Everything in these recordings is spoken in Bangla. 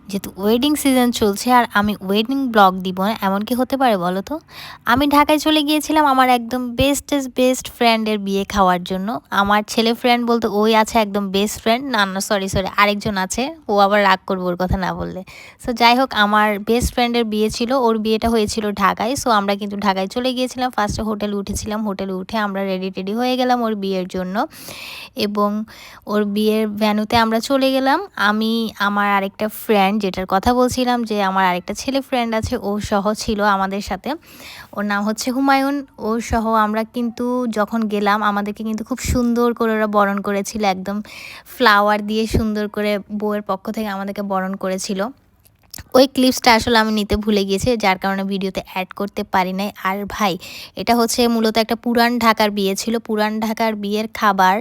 যেহেতু ওয়েডিং সিজন চলছে আর আমি ওয়েডিং ব্লগ দিব না, এমন কি হতে পারে বলো তো? আমি ঢাকায় চলে গিয়েছিলাম আমার একদম বেস্ট ফ্রেন্ডের বিয়ে খাওয়ার জন্য। আমার ছেলে ফ্রেন্ড বলতে ওই আছে একদম বেস্ট ফ্রেন্ড, না না সরি সরি আরেকজন আছে, ও আবার রাগ করবো ওর কথা না বললে। সো যাই হোক, আমার বেস্ট ফ্রেন্ডের বিয়ে ছিল, ওর বিয়েটা হয়েছিল ঢাকায়। সো আমরা কিন্তু ঢাকায় চলে গিয়েছিলাম, ফার্স্টে হোটেলে উঠেছিলাম, হোটেলে উঠে আমরা রেডি টেডি হয়ে গেলাম ওর বিয়ের জন্য। এবং ওর বিয়ের ভ্যানুতে আমরা চলে গেলাম। আমি, আমার আরেকটা ফ্রেন্ড, যেটার কথা বলছিলাম যে আমার আরেকটা ছেলে ফ্রেন্ড আছে, ও সহ ছিল আমাদের সাথে। ওর নাম হচ্ছে হুমায়ুন। ও সহ আমরা কিন্তু যখন গেলাম আমাদেরকে কিন্তু খুব সুন্দর করে ওরা বরণ করেছিল, একদম ফ্লাওয়ার দিয়ে সুন্দর করে বউয়ের পক্ষ থেকে আমাদেরকে বরণ করেছিল। ওই ক্লিপসটা আসলে আমি নিতে ভুলে গিয়েছি, যার কারণে ভিডিওতে অ্যাড করতে পারি নাই। আর ভাই, এটা হচ্ছে মূলত একটা পুরান ঢাকার বিয়ে ছিল। পুরান ঢাকার বিয়ের খাবার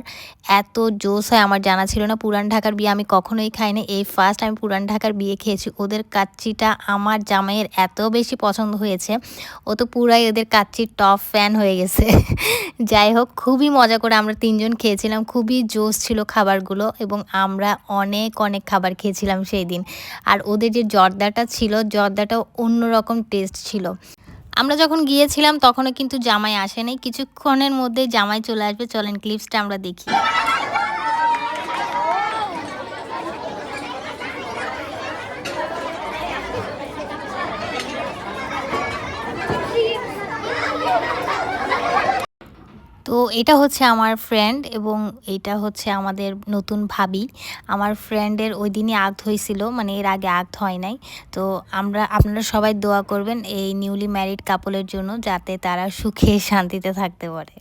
এত জোস হয় আমার জানা ছিল না। পুরান ঢাকার বিয়ে আমি কখনোই খাই না, এই ফার্স্ট আমি পুরান ঢাকার বিয়ে খেয়েছি। ওদের কাচ্চিটা আমার জামাইয়ের এত বেশি পছন্দ হয়েছে, ও তো পুরাই ওদের কাচ্চির টপ ফ্যান হয়ে গেছে। যাই হোক, খুবই মজা করে আমরা তিনজন খেয়েছিলাম, খুবই জোস ছিল খাবারগুলো, এবং আমরা অনেক অনেক খাবার খেয়েছিলাম সেই দিন। আর ওদের যে জর্দাটা ছিল, জর্দাটাও অন্যরকম টেস্ট ছিল। আমরা যখন গিয়েছিলাম তখনও কিন্তু জামাই আসে নাই, কিছুক্ষণের মধ্যেই জামাই চলে আসবে। চলেন ক্লিপসটা আমরা দেখি। তো এটা হচ্ছে আমার ফ্রেন্ড, এবং এটা হচ্ছে আমাদের নতুন ভাবি। আমার ফ্রেন্ডের ওই দিনই আক্ট হয়েছিল, মানে এর আগে আক্ট হয় নাই। তো আপনারা সবাই দোয়া করবেন এই নিউলি ম্যারিড কাপলের জন্য, যাতে তারা সুখে শান্তিতে থাকতে পারে।